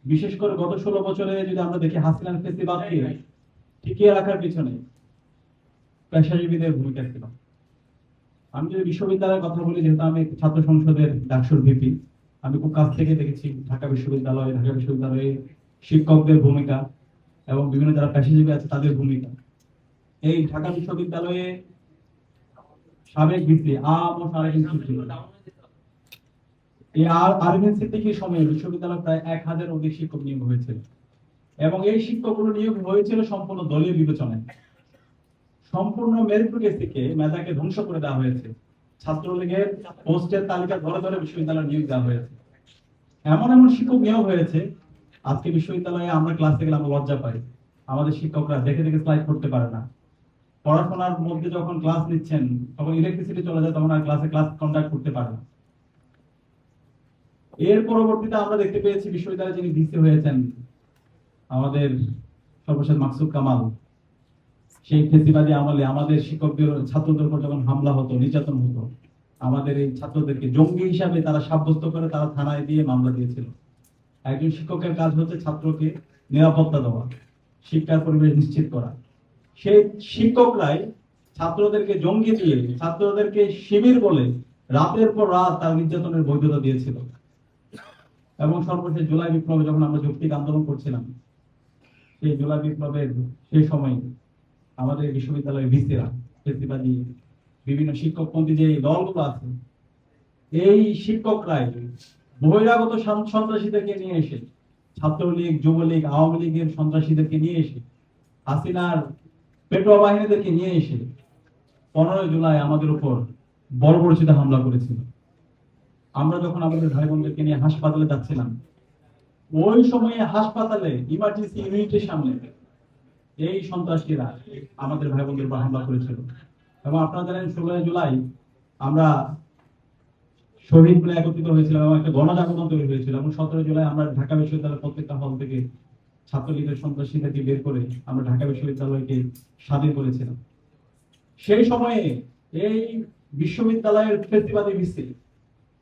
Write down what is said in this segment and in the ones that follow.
বিশেষ করে গত 16 বছরে যদি আমরা দেখি হাসিনার ফেসিবাদকে টিকিয়ে রাখার পিছনে পেশাজীবীদের ভূমিকা ছিল। আমি যদি বিশ্ববিদ্যালয়ের কথা বলি, যেহেতু আমি ছাত্র সংসদের ডাকসুর ভিপি, আমি খুব কাছ থেকে দেখেছি ঢাকা বিশ্ববিদ্যালয়ে শিক্ষকদের ভূমিকা এবং বিভিন্ন যারা পেশাজীবী আছে তাদের ভূমিকা। এই ঢাকা বিশ্ববিদ্যালয়ে সাবেক ভিসি আরভিন সিদ্দিকীর সময়ে বিশ্ববিদ্যালয়ে প্রায় 1000 অধিক শিক্ষক নিয়োগ হয়েছিল এবং এই শিক্ষকগুলো নিয়োগ হয়েছিল সম্পূর্ণ দলীয় বিবেচনায়। সম্পূর্ণ মেরিটোক্রেসিকে, মেধাকে ধ্বংস করে দেওয়া হয়েছে। ছাত্রলীগের পোস্টের তালিকা ধরে ধরে বিশ্ববিদ্যালয়ে নিয়োগ দেওয়া হয়েছে। এমন এমন শিক্ষক নিয়োগ হয়েছে, আজকে বিশ্ববিদ্যালয়ে আমরা ক্লাসে গেলে আমরা লজ্জা পাই। আমাদের শিক্ষকরা দেখে দেখে স্লাইড করতে পারে না। পড়াশোনার মধ্যে যখন ক্লাস নিচ্ছেন তখন ইলেকট্রিসিটি চলে যায়, তখন আর ক্লাস কন্ডাক্ট করতে পারে না। এর পরবর্তীতে আমরা দেখতে পেয়েছি বিশ্ববিদ্যালয়ে যিনি ভিসি হয়েছেন আমাদের সর্বশেষ মাকসুদ কামাল, সেই ফেসিবাদী আমলে আমাদের শিক্ষকদের ছাত্রদের উপর যখন হামলা হতো, নির্যাতন হতো, আমাদের এই ছাত্রদেরকে জঙ্গি হিসাবে তারা সাব্যস্ত করে তারা থানায় দিয়ে মামলা দিয়েছিল। একজন শিক্ষকের কাজ হচ্ছে ছাত্রকে নিরাপত্তা দেওয়া, শিক্ষার পরিবেশ নিশ্চিত করা। সেই শিক্ষকরাই ছাত্রদেরকে জঙ্গি দিয়ে, ছাত্রদেরকে শিবির বলে রাতের পর রাত তার নির্যাতনের বৈধতা দিয়েছিল। এবং সর্বশেষ জুলাই বিপ্লবে যখন আমরা যৌক্তিক আন্দোলন করছিলাম, সেই জুলাই বিপ্লবের সেই সময় আমাদের বিশ্ববিদ্যালয়ের ভিসিরা, ফেসিবাদী বিভিন্ন শিক্ষকপন্থী যে দলগুলো আছে, এই শিক্ষকরাই বহিরাগত সন্ত্রাসীদেরকে নিয়ে এসে, ছাত্রলীগ, যুবলীগ, আওয়ামী লীগের সন্ত্রাসীদেরকে নিয়ে এসে, হাসিনার পেটোয়া বাহিনীদেরকে নিয়ে এসে 15 জুলাই আমাদের উপর বর্বরচিত হামলা করেছিল। আমরা যখন আমাদের ভাই বোনদেরকে নিয়ে হাসপাতালে যাচ্ছিলাম, ওই সময়ে হাসপাতালে ইমার্জেন্সি ইউনিটের সামনে এই সন্ত্রাসীরা আমাদের ভাই বোনদের উপর হামলা করেছিল। এবং আপনারা জানেন 16 জুলাই আমরা শহীদ বলে একত্রিত হয়েছিলাম এবং একটা গণজাগরণ তৈরি হয়েছিল। এবং 17 জুলাই আমরা ঢাকা বিশ্ববিদ্যালয়ের প্রত্যেকটা হল থেকে ছাত্রলীগের সন্ত্রাসীদেরকে বের করে আমরা ঢাকা বিশ্ববিদ্যালয়কে স্বাধীন করেছিলাম। সেই সময়ে এই বিশ্ববিদ্যালয়ের ফেসিবাদী ভিসি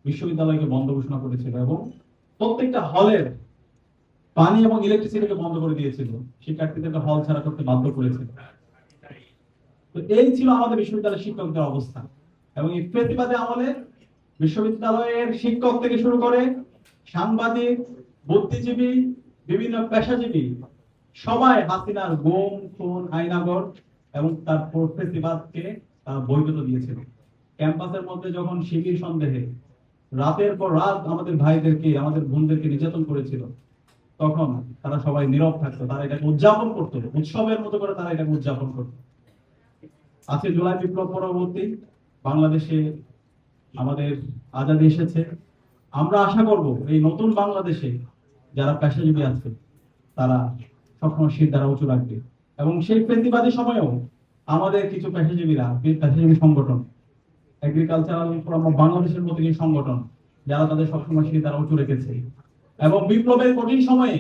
বিশ্ববিদ্যালয়কে বন্ধ ঘোষণা করেছিল এবং প্রত্যেকটা হলের পানি এবং ইলেকট্রিসিটিকে বন্ধ করে দিয়েছিল, শিক্ষার্থীদেরকে হল ছাড়া করতে বাধ্য করেছিল। তো এই ছিল আমাদের বিশ্ববিদ্যালয়ের শিক্ষকদের অবস্থা। এবং এই ফেসিবাদী আমলে বিশ্ববিদ্যালয়ের শিক্ষক থেকে শুরু করে সাংবাদিক, বুদ্ধিজীবী, বিভিন্ন পেশাজীবী সবাই হাসিনার গুম, খুন, আইনাগর এবং তার ফেসিবাদকে তারা বৈধতা দিয়েছিল। ক্যাম্পাসের মধ্যে যখন শিবির সন্দেহে রাতের পর রাত আমাদের ভাইদেরকে, আমাদের বোনদেরকে নির্যাতন করেছিল, তখন তারা সবাই নীরব থাকতো, তারা এটাকে উদযাপন করতো, উৎসবের মতো করে তারা এটাকে উদযাপন করতো। আজকে জুলাই বিপ্লব পরবর্তী বাংলাদেশে আমাদের আজাদী এসেছে। আমরা আশা করব এই নতুন বাংলাদেশে যারা পেশাজীবী আছে তারা সবসময় শির দ্বারা উঁচু রাখবে। এবং সেই ফেসিবাদী সময়েও আমাদের কিছু পেশাজীবী সংগঠন, এগ্রিকালচারাল ফোরাম অফ বাংলাদেশের মতো কিছু সংগঠন, যারা তাদের সবসময় শির দ্বারা উঁচু রেখেছে এবং বিপ্লবের কঠিন সময়ে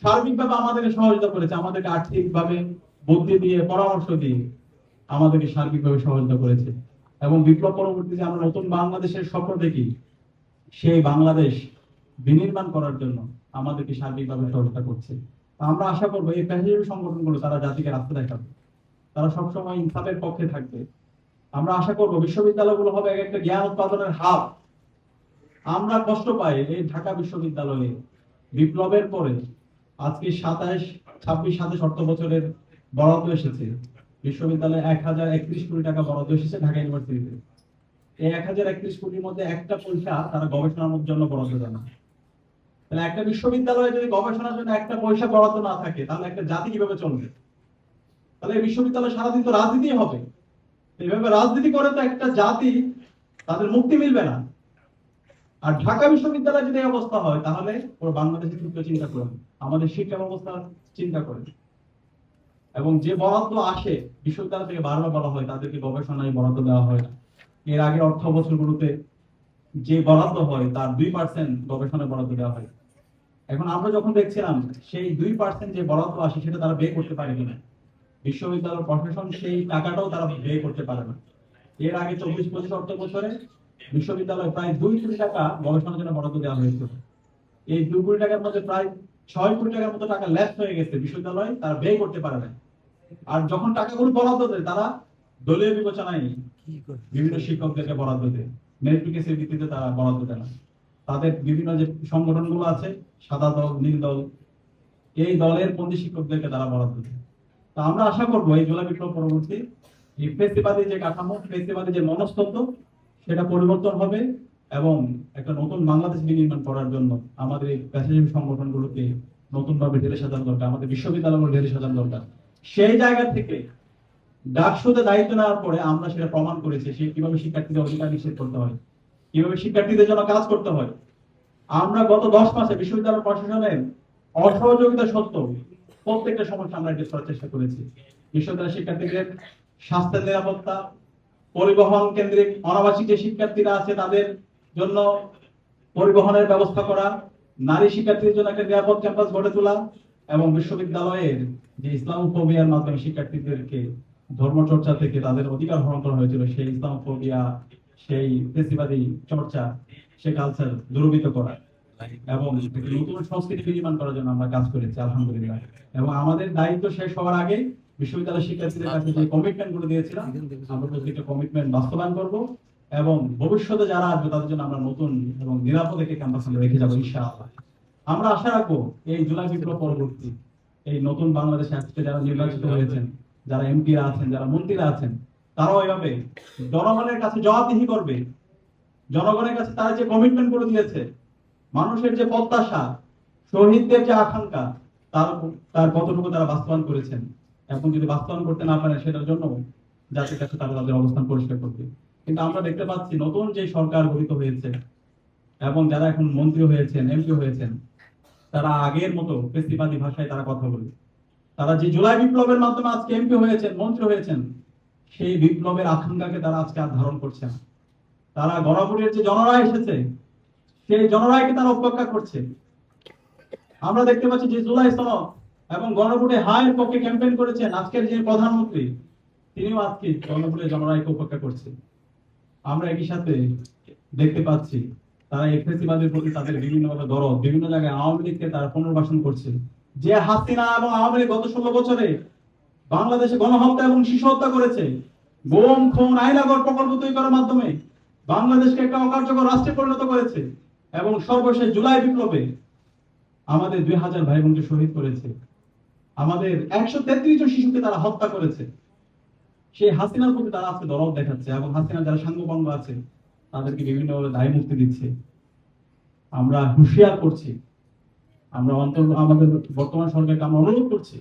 সার্বিকভাবে আমাদেরকে সহযোগিতা করেছে, আমাদেরকে আর্থিকভাবে, বুদ্ধি দিয়ে, পরামর্শ দিয়ে আমাদেরকে সার্বিকভাবে সহযোগিতা করেছে। এবং বিপ্লব পরবর্তীতে আমরা নতুন বাংলাদেশের স্বপ্ন দেখি, সেই বাংলাদেশ বিনির্মাণ করার জন্য আমাদেরকে সার্বিকভাবে সহযোগিতা করছে। আমরা আশা করবো এই পেশাজীবী সংগঠনগুলো তারা জাতিকে রাস্তা দেখাবে, তারা সবসময় ইনসাফের পক্ষে থাকবে। আমরা আশা করবো বিশ্ববিদ্যালয়গুলো হবে একটা জ্ঞান উৎপাদনের হাব। আমরা কষ্ট পাই এই ঢাকা বিশ্ববিদ্যালয়ে বিপ্লবের পরে আজকে 27, 26, 27 অর্থ বছরের বরাদ্দ এসেছে বিশ্ববিদ্যালয়ে 1031 কোটি টাকা বরাদ্দ এসেছে ঢাকা ইউনিভার্সিটিতে। এই 1031 কোটির মধ্যে একটা পয়সা তারা গবেষণার জন্য বরাদ্দ দেয় না। তাহলে একটা বিশ্ববিদ্যালয়ে যদি গবেষণার জন্য একটা পয়সা বরাদ্দ না থাকে, তাহলে একটা জাতি কিভাবে চলবে? তাহলে এই বিশ্ববিদ্যালয় সারাদিন তো রাজনীতি হবে। এইভাবে রাজনীতি করে তো একটা জাতি, তাদের মুক্তি মিলবে না। আর ঢাকা বিশ্ববিদ্যালয়ে যদি এই অবস্থা হয়, তাহলে পুরো বাংলাদেশের ক্ষেত্রে চিন্তা করুন, আমাদের শিক্ষা ব্যবস্থা চিন্তা করেন। এবং যে বরাদ্দ আসে বিশ্ববিদ্যালয় থেকে বারবার বলা হয় তাদেরকে গবেষণায় বরাদ্দ দেওয়া হয় না। এর আগে অর্থ বছরগুলোতে যে বরাদ্দ হয় তার 2% গবেষণায় বরাদ্দ দেওয়া হয়। এখন আমরা যখন দেখছিলাম সেই 2% যে বরাদ্দ আসে সেটা তারা ব্যয় করতে পারে কিনা, বিশ্ববিদ্যালয় প্রশাসন সেই টাকাটাও তারা ব্যয় করতে পারে না। এর আগে 24-25 অর্থ বছরে বিশ্ববিদ্যালয়ে প্রায় 2 কোটি টাকা গবেষণার জন্য বরাদ্দ দেওয়া হয়েছিল। এই 2 কোটি টাকার মধ্যে প্রায় 6 কোটি টাকার মতো টাকা ল্যাপস হয়ে গেছে বিশ্ববিদ্যালয়, তারা ব্যয় করতে পারে না। আর যখন টাকাগুলো বরাদ্দ দেয়, তারা দলীয় বিবেচনায় বিভিন্ন শিক্ষকদেরকে বরাদ্দ দেয়, মেরিটকেসের ভিত্তিতে তারা বরাদ্দ দেয় না। তাদের বিভিন্ন যে সংগঠনগুলো আছে, সাদা দল, নীল দল, এই দলের বন্দী শিক্ষকদেরকে তারা বরাদ্দ দেয়। তা আমরা আশা করবো এই জুলাই বিপ্লব পরবর্তী এই ফেসিবাদী যে কাঠামো, ফেসিবাদী যে মনস্তত্ত্ব, সেটা পরিবর্তন হবে এবং একটা নতুন বাংলাদেশ বিনির্মাণ করার জন্য আমাদের এই পেশাজীবী সংগঠনগুলোকে নতুন ভাবে ঢেলে সাজানো দরকার, আমাদের বিশ্ববিদ্যালয়গুলো ঢেলে সাজানো দরকার। সেই জায়গা থেকে ডাকসুতে দায়িত্ব নেওয়ার পরে আমরা সেটা প্রমাণ করেছি, সে কিভাবে শিক্ষার্থীদের অধিকার নিশ্চিত করতে হয়, কিভাবে শিক্ষার্থীদের জন্য কাজ করতে হয়। আমরা গত 10 মাসে বিশ্ববিদ্যালয় প্রশাসনের অসহযোগিতা সত্ত্বেও প্রত্যেকটা সমস্যা আমরা অ্যাড্রেস করার চেষ্টা করেছি। বিশ্ববিদ্যালয় শিক্ষার্থীদের স্বাস্থ্যের নিরাপত্তা, পরিবহন কেন্দ্রিক অনাবাসিক যে শিক্ষার্থীরা আছে তাদের জন্য পরিবহনের ব্যবস্থা করা, নারী শিক্ষার্থীদের জন্য একটা নিরাপদ ক্যাম্পাস গড়ে তোলা, এবং বিশ্ববিদ্যালয়ের যে ইসলামোফোবিয়ার মাধ্যমে শিক্ষার্থীদেরকে ধর্মচর্চা থেকে তাদের অধিকার হরণ করা হয়েছিল, সেই ইসলামোফোবিয়া, সেই ফেসিবাদী চর্চা, সে কালচার দূরীভূত করা এবং নতুন সংস্কৃতি বিনির্মাণ করার জন্য আমরা কাজ করেছি আলহামদুলিল্লাহ। এবং আমাদের দায়িত্ব শেষ হওয়ার আগে বিশ্ববিদ্যালয় শিক্ষার্থীদের কাছে যে কমিটমেন্ট গুলো দিয়েছিলাম, আমরা প্রত্যেকটা কমিটমেন্ট বাস্তবায়ন করব এবং ভবিষ্যতে যারা আসবে তাদের জন্য আমরা নতুন এবং নিরাপদ একটি ক্যাম্পাস আমরা রেখে যাবো ইনশাআল্লাহ। আমরা আশা রাখবো এই জুলাই বিপ্লব পরবর্তী এই নতুন বাংলাদেশে আজকে যারা নির্বাচিত হয়েছেন, যারা এমপিরা আছেন, যারা মন্ত্রীরা আছেন, তারাও এভাবে জনগণের কাছে জবাবদিহি করবে। জনগণের কাছে তারা যে কমিটমেন্ট করে দিয়েছে, মানুষের যে প্রত্যাশা, শহীদদের যে আকাঙ্ক্ষা, তার কতটুকু তারা বাস্তবায়ন করেছেন, এবং যদি বাস্তবায়ন করতে না পারেন সেটার জন্য জাতির কাছে তারা তাদের অবস্থান পরিষ্কার করবে। কিন্তু আমরা দেখতে পাচ্ছি নতুন যে সরকার গঠিত হয়েছে এবং যারা এখন মন্ত্রী হয়েছেন, এমপি হয়েছেন, তারা আগের মতো ফেসিবাদী ভাষায় তারা কথা বলে। তারা যে জুলাই বিপ্লবের মাধ্যমে আজকে এমপি হয়েছেন, মন্ত্রী হয়েছেন, সেই বিপ্লবের আকাঙ্ক্ষাকে তারা আজকে আর ধারণ করছে না। তারা গণভোটের যে জনরায় এসেছে, সেই জনরায়কে তারা উপেক্ষা করছে। আমরা দেখতে পাচ্ছি যে জুলাই সনদ এবং গণভোটে হায়ের পক্ষে ক্যাম্পেইন করেছেন আজকের যে প্রধানমন্ত্রী, তিনিও আজকে গণভোটের জনরায়কে উপেক্ষা করছেন। আমরা একই সাথে দেখতে পাচ্ছি তারা এই ফেসিবাদের প্রতি তাদের বিভিন্ন দরদ, বিভিন্ন জায়গায় আওয়ামী লীগকে তারা পুনর্বাসন করছে। যে হাসিনা এবং আওয়ামী লীগ গত 16 বছরে বাংলাদেশে গণহত্যা এবং শিশু হত্যা করেছে, গুম, খুন, আইনাগর প্রকল্প তৈরি করার মাধ্যমে বাংলাদেশকে একটা অকার্যকর রাষ্ট্রে পরিণত করেছে, এবং সর্বশেষ জুলাই বিপ্লবে আমাদের 2000 ভাই বোনকে শহীদ করেছে, আমাদের 133 জন শিশুকে তারা হত্যা করেছে। সেই হাসিনার প্রতি তারা আজকে দরদ দেখাচ্ছে এবং হাসিনা যারা সাঙ্গপাঙ্গ আছে তাদেরকে বিভিন্নভাবে দায় মুক্তি দিচ্ছে। আমরা হুঁশিয়ার করছি, আমরা আমাদের বর্তমান সরকারকে আমরা অনুরোধ করছি,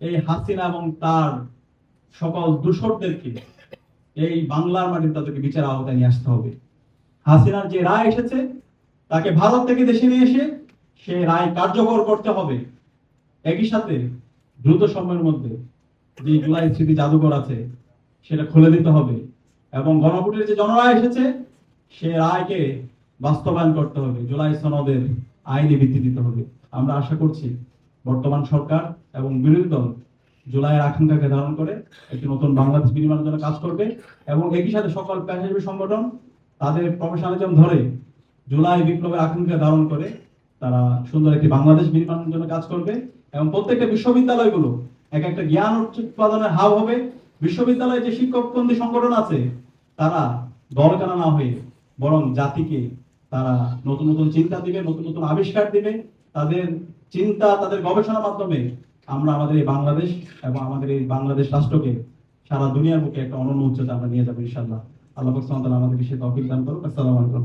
এই হাসিনা এবং তার সকল দূষরদেরকে এই বাংলার মাটিতে তাদেরকে বিচার আওতায় নিয়ে আসতে হবে। হাসিনার যে রায় এসেছে তাকে ভারত থেকে দেশে নিয়ে এসে সেই রায় কার্যকর করতে হবে। একই সাথে দ্রুত সময়ের মধ্যে যে জুলাই স্মৃতি জাদুঘর আছে সেটা খুলে দিতে হবে, এবং গণভোটের যে জনরায় এসেছে সে রায়কে বাস্তবায়ন করতে হবে, জুলাই সনদের আইনি ভিত্তি দিতে হবে। আমরা আশা করছি বর্তমান সরকার এবং বিরোধী দল জুলাইয়ের আকাঙ্ক্ষাকে ধারণ করে একটি নতুন বাংলাদেশ বিনির্মাণের জন্য কাজ করবে, এবং একই সাথে সকল পেশাজীবী সংগঠন তাদের প্রফেশনালিজম ধরে জুলাই বিপ্লবের আকাঙ্ক্ষা ধারণ করে তারা সুন্দর একটি বাংলাদেশ নির্মাণের জন্য কাজ করবে। এবং প্রত্যেকটা বিশ্ববিদ্যালয়গুলো এক একটা জ্ঞান উৎপাদনের হাব হবে। বিশ্ববিদ্যালয়ে যে শিক্ষকপন্থী সংগঠন আছে তারা দলকানা না হয়ে বরং জাতিকে তারা নতুন নতুন চিন্তা দিবে, নতুন নতুন আবিষ্কার দিবে। তাদের চিন্তা, তাদের গবেষণার মাধ্যমে আমরা আমাদের এই বাংলাদেশ এবং আমাদের এই বাংলাদেশ রাষ্ট্রকে সারা দুনিয়ার বুকে একটা অনন্য উচ্চতা আমরা নিয়ে যাবো ইনশাআল্লাহ। আল্লাহ পাক সুবহানাহু ওয়া তাআলা আমাদেরকে সেই তৌফিক দান করুন। আসসালামু আলাইকুম।